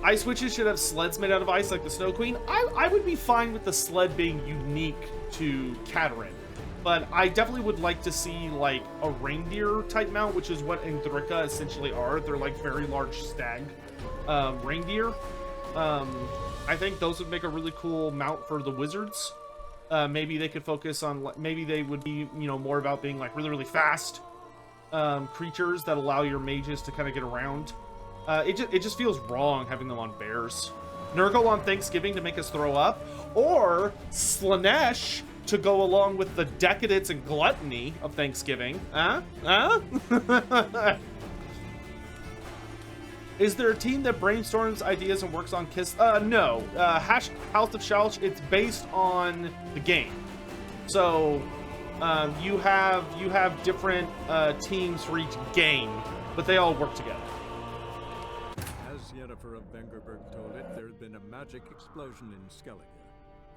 Ice witches should have sleds made out of ice like the Snow Queen. I would be fine with the sled being unique to Katarin. But I definitely would like to see, like, a reindeer type mount, which is what Indrika essentially are. They're, like, very large stag reindeer. I think those would make a really cool mount for the wizards. Maybe they could focus on, maybe they would be, you know, more about being, like, really, really fast creatures that allow your mages to kind of get around. It just feels wrong having them on bears. Nurgle on Thanksgiving to make us throw up, or Slanesh to go along with the decadence and gluttony of Thanksgiving. Is there a team that brainstorms ideas and works on Kiss? No. House of Shalch, it's based on the game. So you have different teams for each game, but they all work together. As Yennefer of Vengerberg told it, there had been a magic explosion in Skellige.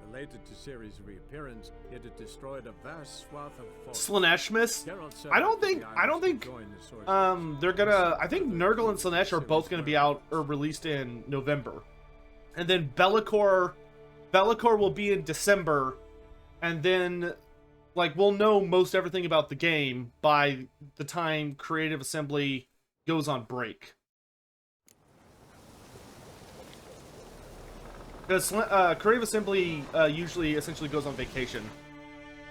Related to Ciri's reappearance, it had destroyed a vast swath of forest. Slaneshmas? I don't think they're gonna. I think Nurgle and Slanesh are both gonna be out or released in November, and then Bellicor will be in December, and then like we'll know most everything about the game by the time Creative Assembly goes on break. Because Creative Assembly usually essentially goes on vacation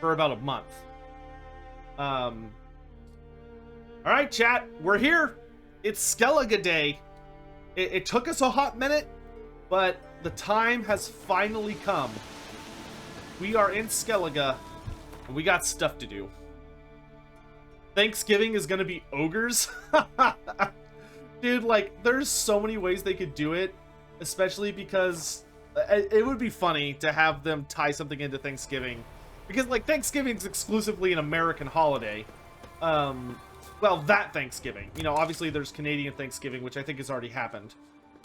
for about a month. All right, chat, we're here. It's Skellige Day. It took us a hot minute, but the time has finally come. We are in Skellige, and we got stuff to do. Thanksgiving is gonna be ogres. Dude, like, there's so many ways they could do it, especially because it would be funny to have them tie something into Thanksgiving, because like Thanksgiving's exclusively an American holiday. Well, that Thanksgiving, you know, obviously there's Canadian Thanksgiving, which I think has already happened,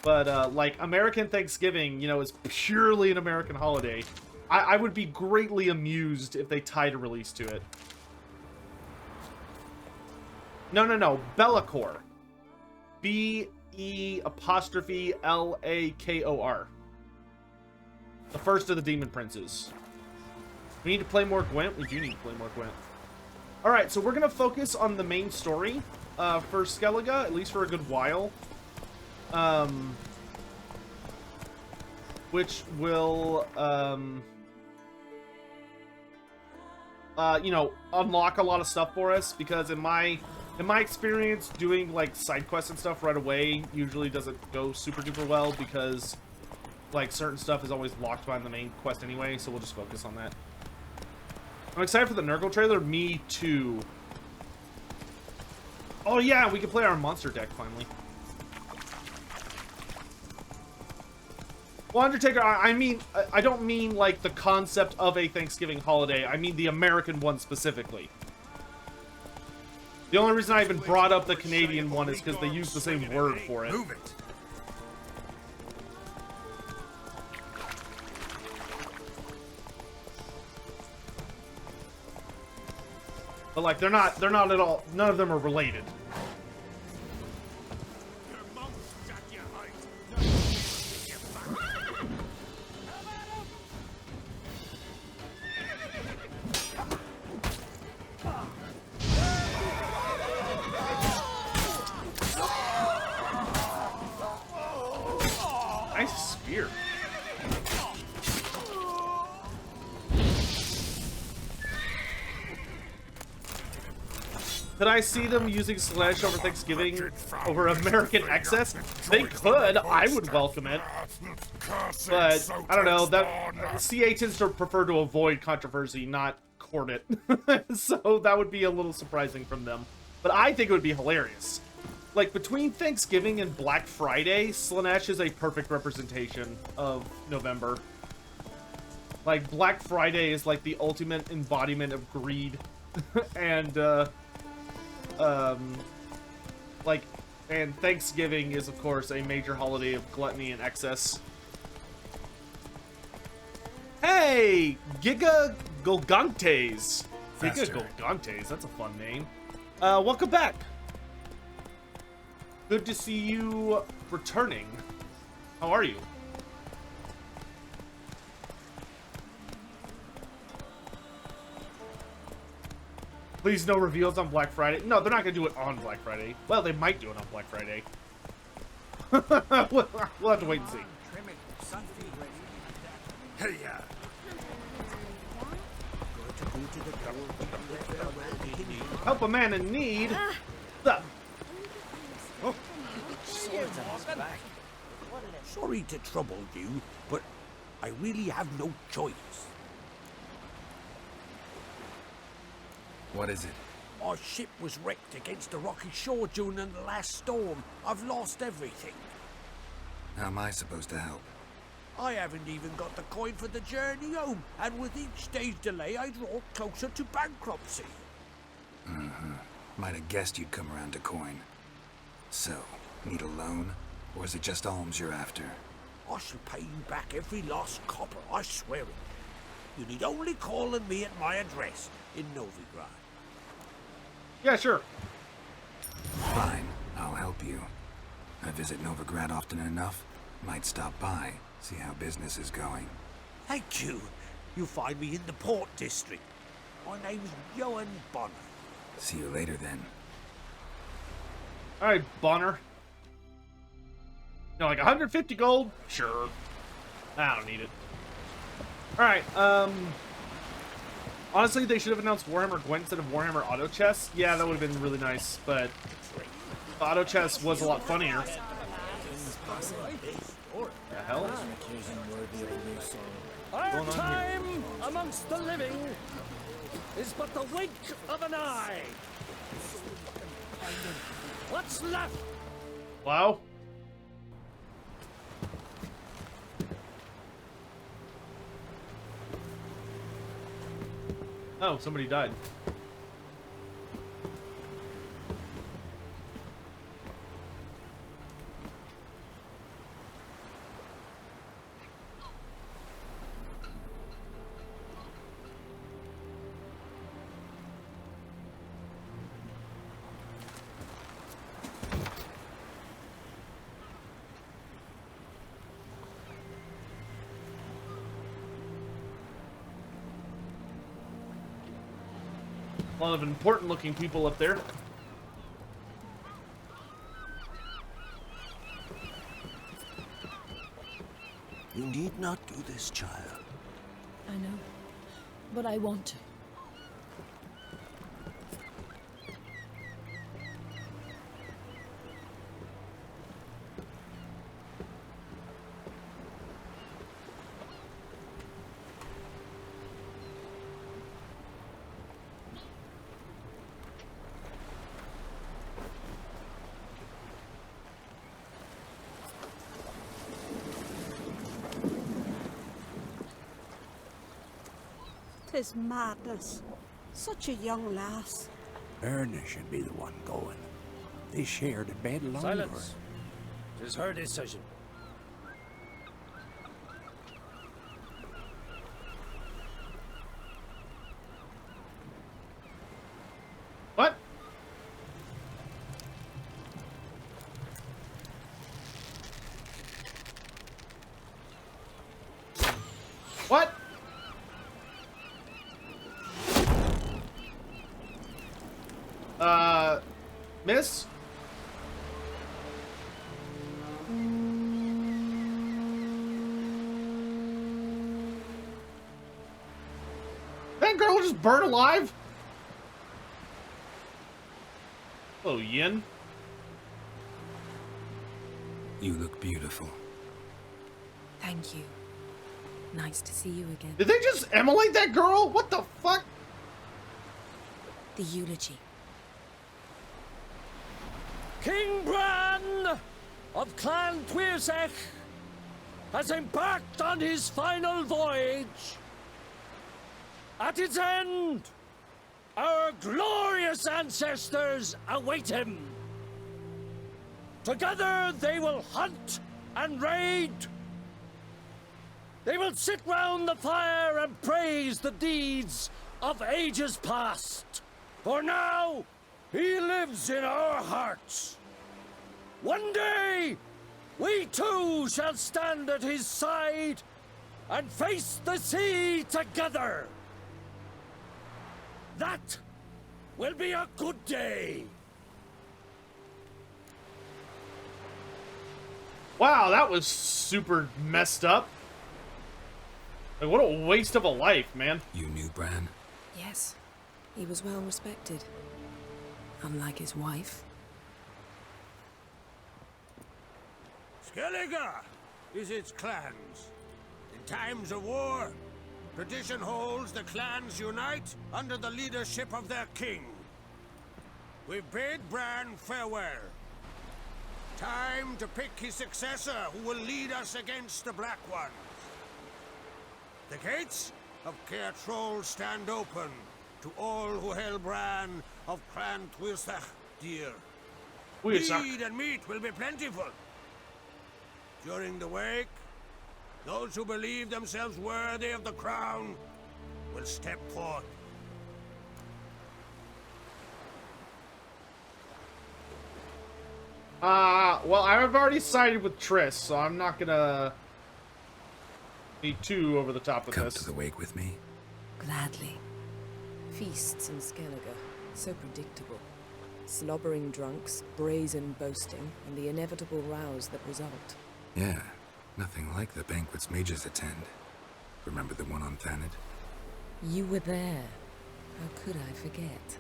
but like American Thanksgiving, you know, is purely an American holiday. I would be greatly amused if they tied a release to it. No, Bellicor. B-E-L-A-K-O-R. The first of the Demon Princes. We need to play more Gwent. We do need to play more Gwent. Alright, so we're going to focus on the main story for Skellige, at least for a good while. Which will, you know, unlock a lot of stuff for us, because in my experience, doing like side quests and stuff right away usually doesn't go super duper well, because like certain stuff is always locked behind the main quest anyway, so we'll just focus on that. I'm excited for the Nurgle trailer. Me too. Oh yeah, we can play our monster deck finally. Well, Undertaker, I mean, I don't mean like the concept of a Thanksgiving holiday. I mean the American one specifically. The only reason I even brought up the Canadian one is because they use the same word for it. Move it. But like they're not at all, none of them are related. Nice spear. Could I see them using Slash over Thanksgiving over American Excess? They could. I would welcome it. But, I don't know. That CA tends to prefer to avoid controversy, not court it. So that would be a little surprising from them. But I think it would be hilarious. Like, between Thanksgiving and Black Friday, Slanesh is a perfect representation of November. Like, Black Friday is like the ultimate embodiment of greed. And, and Thanksgiving is, of course, a major holiday of gluttony and excess. Hey! Giga Golgantes! Giga Golgantes, that's a fun name. Welcome back! Good to see you returning. How are you? Please no reveals on Black Friday. No, they're not gonna do it on Black Friday. Well, they might do it on Black Friday. We'll have to wait and see. Hey, yeah. Help a man in need. Sorry to trouble you, but I really have no choice. What is it? Our ship was wrecked against the rocky shore during the last storm. I've lost everything. How am I supposed to help? I haven't even got the coin for the journey home, and with each day's delay, I draw closer to bankruptcy. Might have guessed you'd come around to coin. So, need a loan? Or is it just alms you're after? I shall pay you back every last copper, I swear it. You need only call on me at my address in Novigrad. Yeah, sure. Fine, I'll help you. I visit Novigrad often enough. Might stop by, see how business is going. Thank you. You'll find me in the Port District. My name's Johan Bonner. See you later then. All right, Bonner. You know, like 150 gold? Sure. I don't need it. All right, honestly, they should have announced Warhammer Gwent instead of Warhammer Auto Chess. Yeah, that would have been really nice, but the Auto Chess was a lot funnier. The hell? Our time amongst the living is but the wink of an eye. What's left? Hello? Oh, somebody died. A lot of important looking people up there. You need not do this, child. I know, but I want to. Tis madness. Such a young lass. Erna should be the one going. They shared a bed longer. Silence. It is her decision. What? What? Miss? That girl just burned alive? Oh, Yin. You look beautiful. Thank you. Nice to see you again. Did they just immolate that girl? What the fuck? The eulogy. King Bran of Clan Twirsech has embarked on his final voyage. At its end, our glorious ancestors await him. Together they will hunt and raid. They will sit round the fire and praise the deeds of ages past. For now, he lives in our hearts. One day, we too shall stand at his side and face the sea together. That will be a good day. Wow, that was super messed up. Like, what a waste of a life, man. You knew Bran? Yes, he was well respected. Unlike his wife. Skellige is its clans. In times of war, tradition holds the clans unite under the leadership of their king. We bid Bran farewell. Time to pick his successor who will lead us against the Black Ones. The gates of Caer Troll stand open to all who hail Bran of Clan Twisach dear. Mead and meat will be plentiful. During the wake, those who believe themselves worthy of the crown will step forth. Well, I've already sided with Triss, so I'm not gonna be too over the top with Come this. to the wake with me? Gladly. Feasts in Skellige, so predictable. Slobbering drunks, brazen boasting, and the inevitable rows that result. Yeah, nothing like the banquets mages attend. Remember the one on Thanedd? You were there. How could I forget?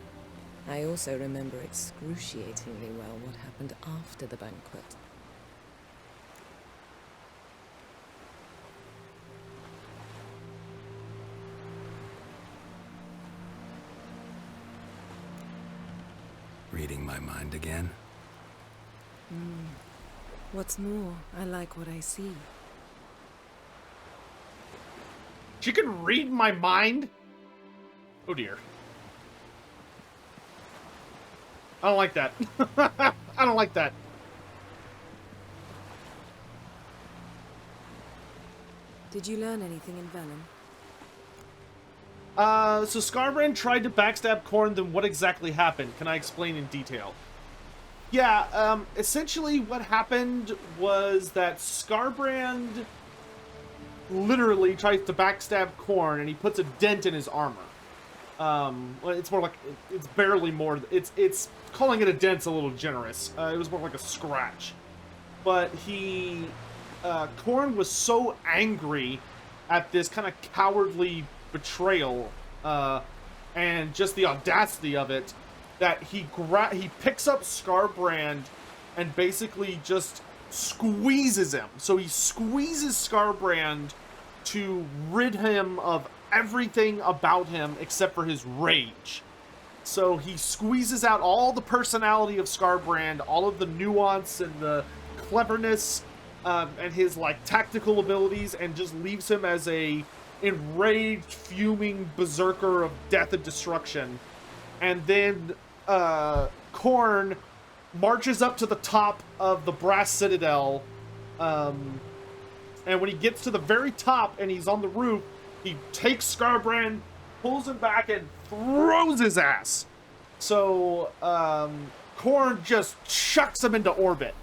I also remember excruciatingly well what happened after the banquet. Reading my mind again? What's more, I like what I see. She can read my mind? Oh dear. I don't like that. I don't like that. Did you learn anything in Velen? So Skarbrand tried to backstab Khorne, then what exactly happened? Can I explain in detail? Yeah, essentially what happened was that Skarbrand literally tries to backstab Khorne, and he puts a dent in his armor. Well, it's more like, it's barely more, it's calling it a dent's a little generous. It was more like a scratch. But Khorne was so angry at this kind of cowardly betrayal, and just the audacity of it, that he picks up Skarbrand and basically just squeezes him. So he squeezes Skarbrand to rid him of everything about him except for his rage. So he squeezes out all the personality of Skarbrand, all of the nuance and the cleverness, and his like tactical abilities, and just leaves him as a enraged, fuming berserker of death and destruction. And then Khorne marches up to the top of the Brass Citadel, and when he gets to the very top and he's on the roof, he takes Skarbrand, pulls him back, and throws his ass. So Khorne just chucks him into orbit,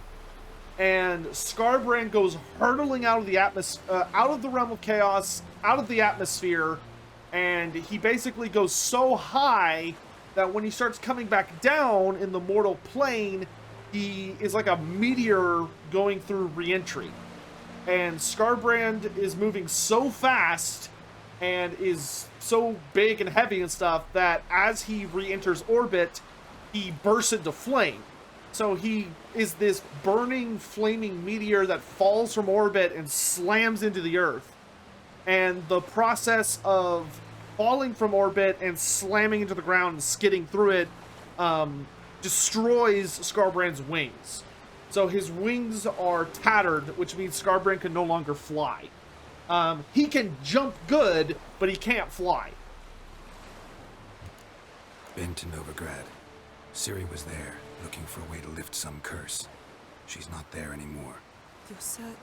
and Skarbrand goes hurtling out of the out of the realm of chaos, out of the atmosphere, and he basically goes so high that when he starts coming back down in the mortal plane, he is like a meteor going through re-entry. And Skarbrand is moving so fast and is so big and heavy and stuff that as he re-enters orbit, he bursts into flame. So he is this burning, flaming meteor that falls from orbit and slams into the earth. And the process of falling from orbit and slamming into the ground and skidding through it destroys Skarbrand's wings. So his wings are tattered, which means Skarbrand can no longer fly. He can jump good, but he can't fly. Been to Novigrad. Ciri was there, looking for a way to lift some curse. She's not there anymore. You're certain?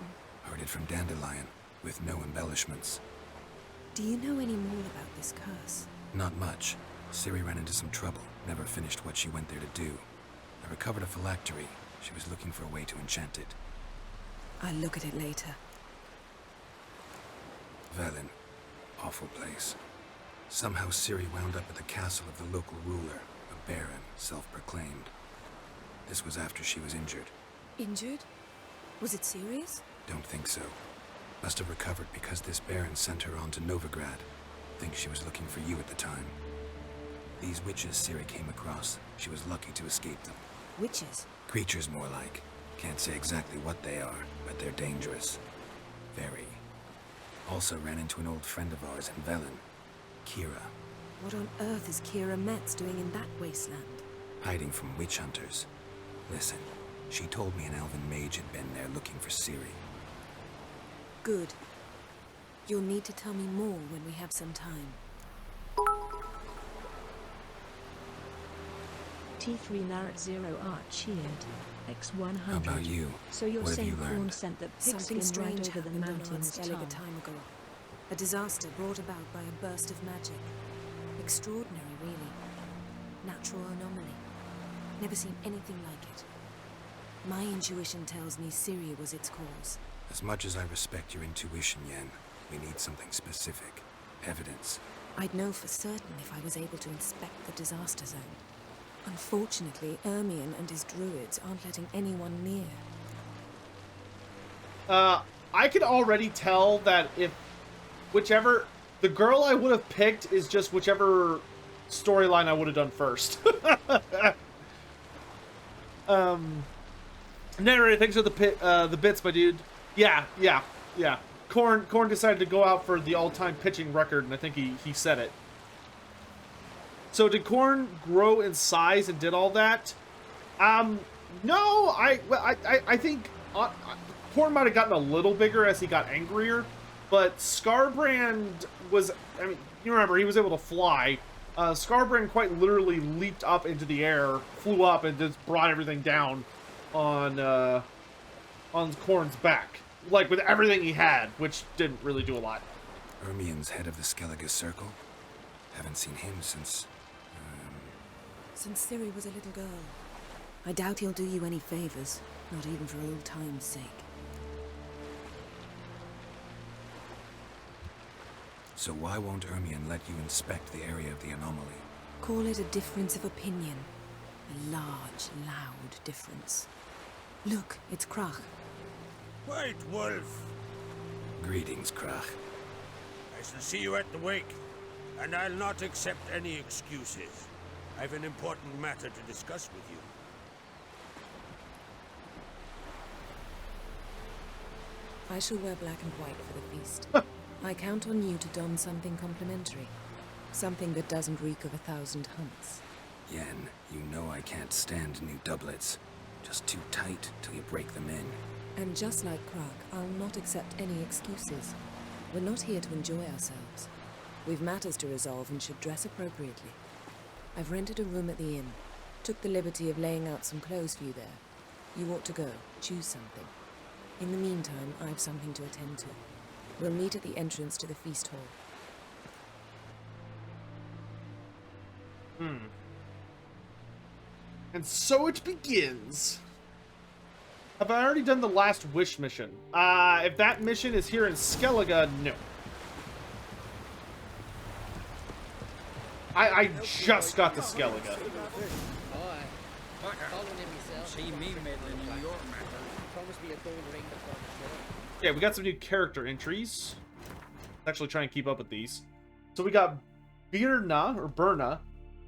Heard it from Dandelion, with no embellishments. Do you know any more about this curse? Not much. Ciri ran into some trouble, never finished what she went there to do. I recovered a phylactery. She was looking for a way to enchant it. I'll look at it later. Velen. Awful place. Somehow Ciri wound up at the castle of the local ruler, a baron, self-proclaimed. This was after she was injured. Injured? Was it serious? Don't think so. Must have recovered because this baron sent her on to Novigrad. Think she was looking for you at the time. These witches Ciri came across, she was lucky to escape them. Witches? Creatures more like. Can't say exactly what they are, but they're dangerous. Very. Also ran into an old friend of ours in Velen, Kira. What on earth is Kira Metz doing in that wasteland? Hiding from witch hunters. Listen, she told me an elven mage had been there looking for Ciri. Good. You'll need to tell me more when we have some time. T3 Narat 0 Art cheered. X100. How about you? So you're What have saying you learned? Korn sent that Something pigskin strange right over the happened on mountain's Skellige top. time ago. A disaster brought about by a burst of magic. Extraordinary, really. Natural anomaly. Never seen anything like it. My intuition tells me Ciri was its cause. As much as I respect your intuition, Yen, we need something specific. Evidence. I'd know for certain if I was able to inspect the disaster zone. Unfortunately, Ermion and his druids aren't letting anyone near. I can already tell that if whichever... The girl I would have picked is just whichever storyline I would have done first. Narrator, thanks for the bits, my dude. Yeah. Korn decided to go out for the all-time pitching record, and I think he said it. So did Korn grow in size and did all that? No, I think Korn might have gotten a little bigger as he got angrier, but Skarbrand was, I mean, you remember, he was able to fly. Skarbrand quite literally leaped up into the air, flew up, and just brought everything down on Korn's back. Like, with everything he had, which didn't really do a lot. Ermion's head of the Skellige Circle? Haven't seen him since... Since Ciri was a little girl. I doubt he'll do you any favors, not even for old time's sake. So why won't Ermion let you inspect the area of the anomaly? Call it a difference of opinion. A large, loud difference. Look, it's Krach. White Wolf. Greetings, Krach. I shall see you at the wake, and I'll not accept any excuses. I've an important matter to discuss with you. I shall wear black and white for the feast. I count on you to don something complimentary. Something that doesn't reek of 1,000 hunts. Yen, you know I can't stand new doublets. Just too tight till you break them in. And just like Krach, I'll not accept any excuses. We're not here to enjoy ourselves. We've matters to resolve and should dress appropriately. I've rented a room at the inn. Took the liberty of laying out some clothes for you there. You ought to go. Choose something. In the meantime, I have something to attend to. We'll meet at the entrance to the feast hall. And so it begins. Have I already done the last wish mission? If that mission is here in Skellige, no. I just got to Skellige. Yeah, we got some new character entries. Let's actually try and keep up with these. So we got Birna, or Berna.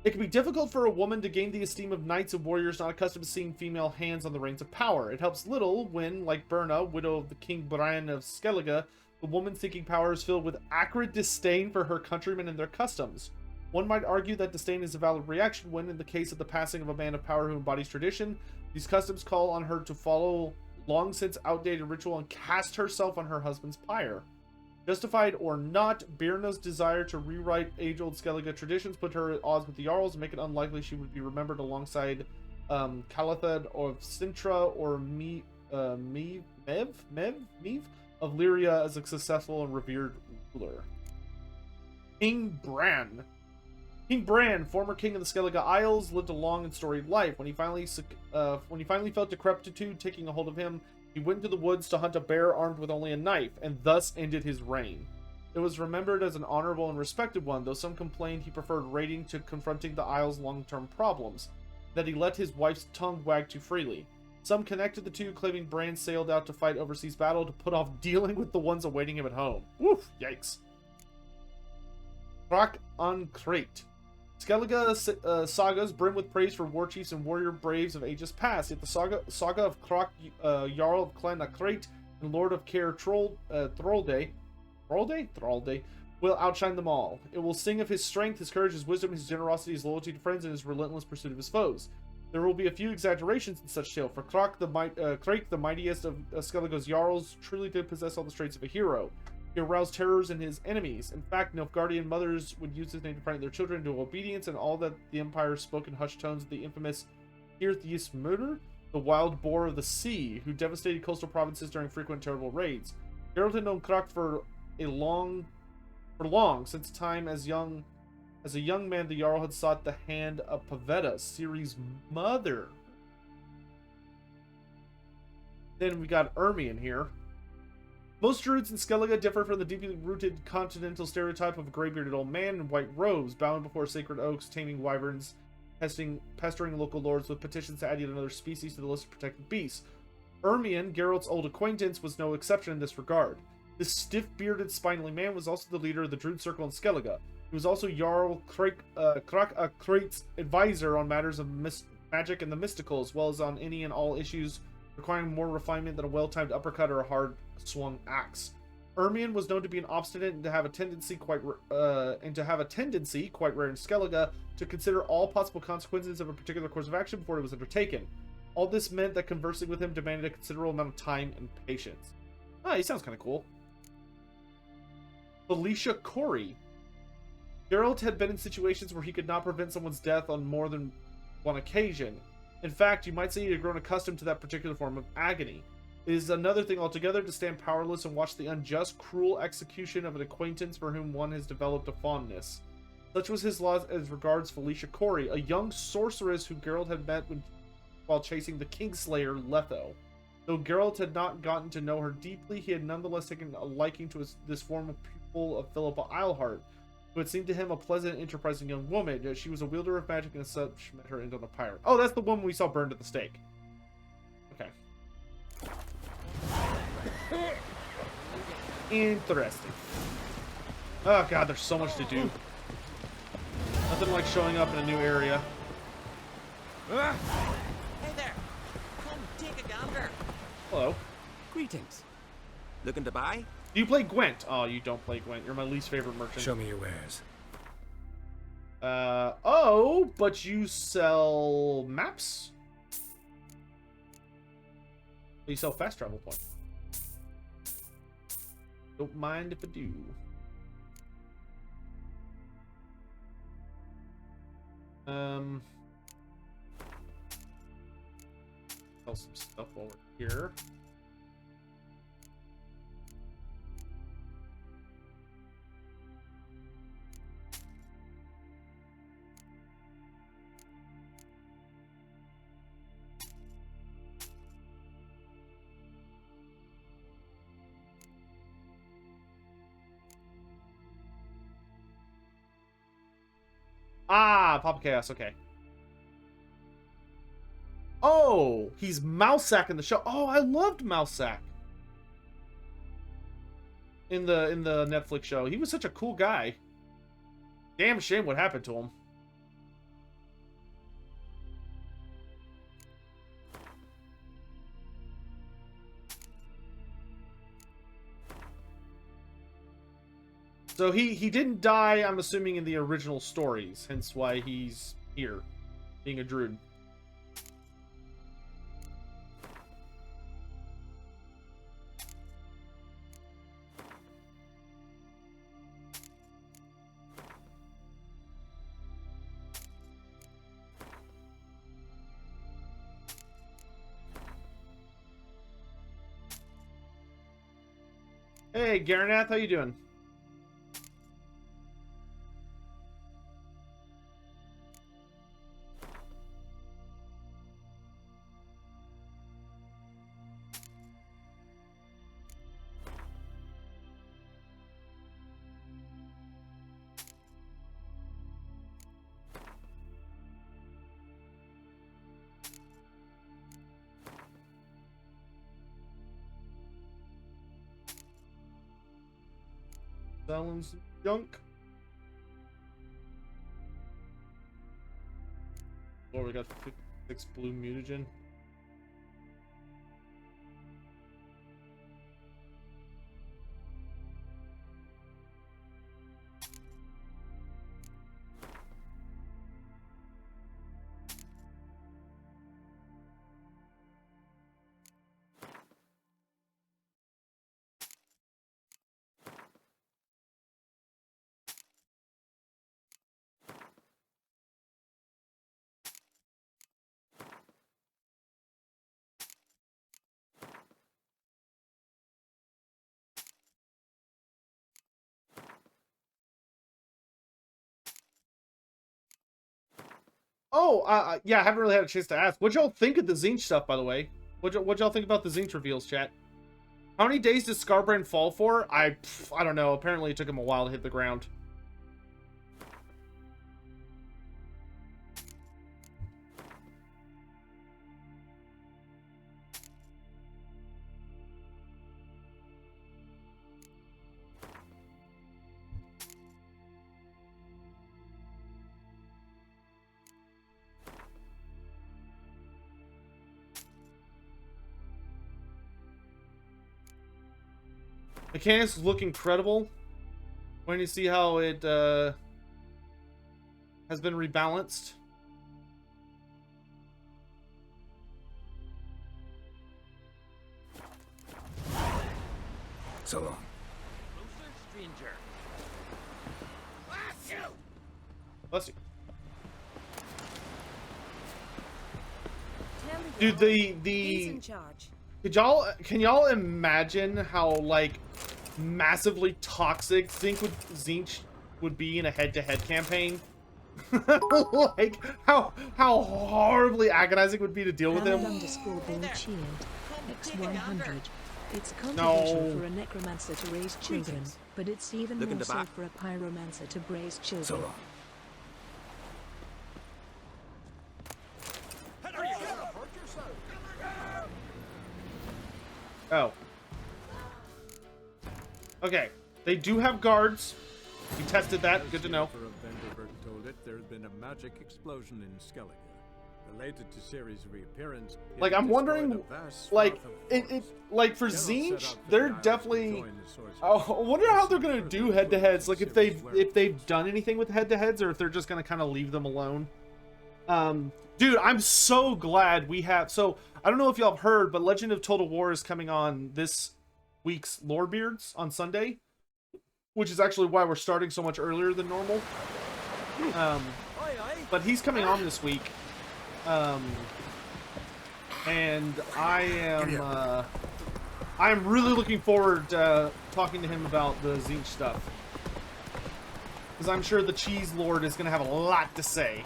It can be difficult for a woman to gain the esteem of knights and warriors not accustomed to seeing female hands on the reins of power. It helps little when, like Berna, widow of the King Brian of Skellige, the woman seeking power is filled with acrid disdain for her countrymen and their customs. One might argue that disdain is a valid reaction when, in the case of the passing of a man of power who embodies tradition, these customs call on her to follow long since outdated ritual and cast herself on her husband's pyre. Justified or not, Birna's desire to rewrite age-old Skellige traditions put her at odds with the Jarls and make it unlikely she would be remembered alongside Calathad of Sintra or Mev of Lyria as a successful and revered ruler. King Bran. King Bran, former king of the Skellige Isles, lived a long and storied life. When he finally felt decrepitude taking a hold of him, He went into the woods to hunt a bear armed with only a knife, and thus ended his reign. It was remembered as an honorable and respected one, though some complained he preferred raiding to confronting the Isle's long-term problems, that he let his wife's tongue wag too freely. Some connected the two, claiming Bran sailed out to fight overseas battle to put off dealing with the ones awaiting him at home. Woof! Yikes. Croc on Crate. Skellige sagas brim with praise for war chiefs and warrior braves of ages past, yet the saga of Croc, Jarl of Clan Crate and Lord of Caer Throlde will outshine them all. It will sing of his strength, his courage, his wisdom, his generosity, his loyalty to friends, and his relentless pursuit of his foes. There will be a few exaggerations in such tale, for Crake, the mightiest of Skellige's Jarls, truly did possess all the traits of a hero. He aroused terrors in his enemies. In fact, Nilfgaardian mothers would use his name to frighten their children into obedience, and all that the Empire spoke in hushed tones of the infamous Hirthis murder, the wild boar of the sea, who devastated coastal provinces during frequent terrible raids. Geralt had known Crake for long, since time as a young man, the Jarl had sought the hand of Pavetta, Ciri's mother. Then we got Ermion here. Most druids in Skellige differ from the deeply rooted continental stereotype of a gray-bearded old man in white robes, bowing before sacred oaks, taming wyverns, pestering local lords with petitions to add yet another species to the list of protected beasts. Ermion, Geralt's old acquaintance, was no exception in this regard. This stiff-bearded, spindly man was also the leader of the Druid Circle in Skellige. He was also Jarl Crake's advisor on matters of magic and the mystical, as well as on any and all issues requiring more refinement than a well-timed uppercut or a hard-swung axe. Ermion was known to be an obstinate and to have a tendency quite rare in Skellige to consider all possible consequences of a particular course of action before it was undertaken. All this meant that conversing with him demanded a considerable amount of time and patience. Ah, he sounds kind of cool. Felicia Corey. Geralt had been in situations where he could not prevent someone's death on more than one occasion. In fact, you might say he had grown accustomed to that particular form of agony. It is another thing altogether to stand powerless and watch the unjust, cruel execution of an acquaintance for whom one has developed a fondness. Such was his law as regards Felicia Corey, a young sorceress who Geralt had met while chasing the Kingslayer Letho. Though Geralt had not gotten to know her deeply, he had nonetheless taken a liking to this former pupil of Philippa Eilhart, who had seemed to him a pleasant, enterprising young woman. She was a wielder of magic and as such met her end on a pyre. Oh, that's the woman we saw burned at the stake. Okay. Interesting. Oh god, there's so much to do. Nothing like showing up in a new area. Hey there! Come take a gander. Hello. Greetings. Looking to buy? Do you play Gwent? Oh, you don't play Gwent. You're my least favorite merchant. Show me your wares. Oh, but you sell maps? You sell fast travel points. Don't mind if I do. Sell some stuff while we're here. Ah, Papa Chaos, okay. Oh, he's Mousesack in the show. Oh, I loved Mousesack. In the Netflix show. He was such a cool guy. Damn shame what happened to him. So he didn't die, I'm assuming, in the original stories, hence why he's here, being a druid. Hey, Garanath, how you doing? Selling some junk. Oh, we got 6 blue mutagen. Oh, yeah, I haven't really had a chance to ask. What'd y'all think of the Zinch stuff, by the way? What'd y'all think about the Zinch reveals, chat? How many days does Scarbrand fall for? I don't know. Apparently it took him a while to hit the ground. Mechanics look incredible. When you see how it has been rebalanced. So long. Closer, stranger. Bless you. Tell me, Dude, he's in charge. can y'all imagine how like massively toxic Zinch would be in a head-to-head campaign? Like how horribly agonizing it would be to deal with him. _ball cheered. X100. It's controversial for a necromancer to raise children, but it's even more so for a pyromancer to raise children. So long. Oh. Okay. They do have guards. We tested that. Good to know. As Yennefer of Vengerberg told it, there had been a magic explosion in Skellige. Related to Ciri's reappearance, it Like, had I'm wondering, destroyed a vast like, swath of it forest. like for Geralt set Zinch, out for they're the island to definitely. join the Sorcerer's Oh, I wonder how they're gonna Further do head-to-heads. Like if Ciri's they've done anything with head-to-heads, or if they're just gonna kind of leave them alone. Dude, I'm so glad we have. So I don't know if y'all have heard, but Legend of Total War is coming on this week's Lorebeards on Sunday, which is actually why we're starting so much earlier than normal. But he's coming on this week. And I am really looking forward to talking to him about the Zinch stuff, because I'm sure the Cheese Lord is going to have a lot to say.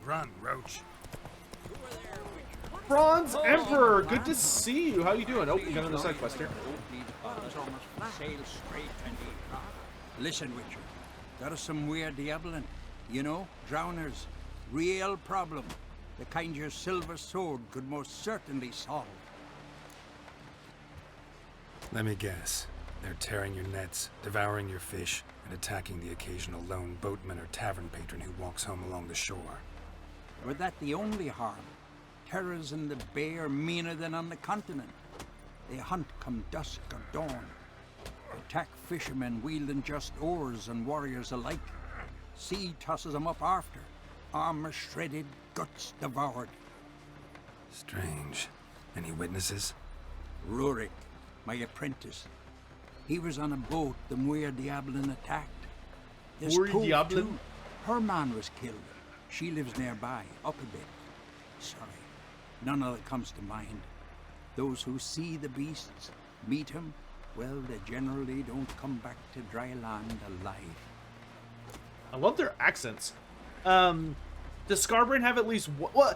Run, Roach. Bronze Emperor, good to see you. How you doing? Oh, we got another side quest here. Listen, Witcher. Got us some weird diabling. You know, drowners. Real problem. The kind your silver sword could most certainly solve. Let me guess. They're tearing your nets, devouring your fish, and attacking the occasional lone boatman or tavern patron who walks home along the shore. Were that the only harm? Terrors in the bay are meaner than on the continent. They hunt come dusk or dawn. Attack fishermen wielding just oars and warriors alike. Sea tosses them up after. Armor shredded, guts devoured. Strange. Any witnesses? Rurik, my apprentice. He was on a boat the Muir Diablin attacked. There's Muir Tove, Diablin? too. Her man was killed. She lives nearby, up a bit. Sorry, none of it comes to mind. Those who see the beasts, meet him, well, they generally don't come back to dry land alive. I love their accents. Does Scarbrand have at least one? Well,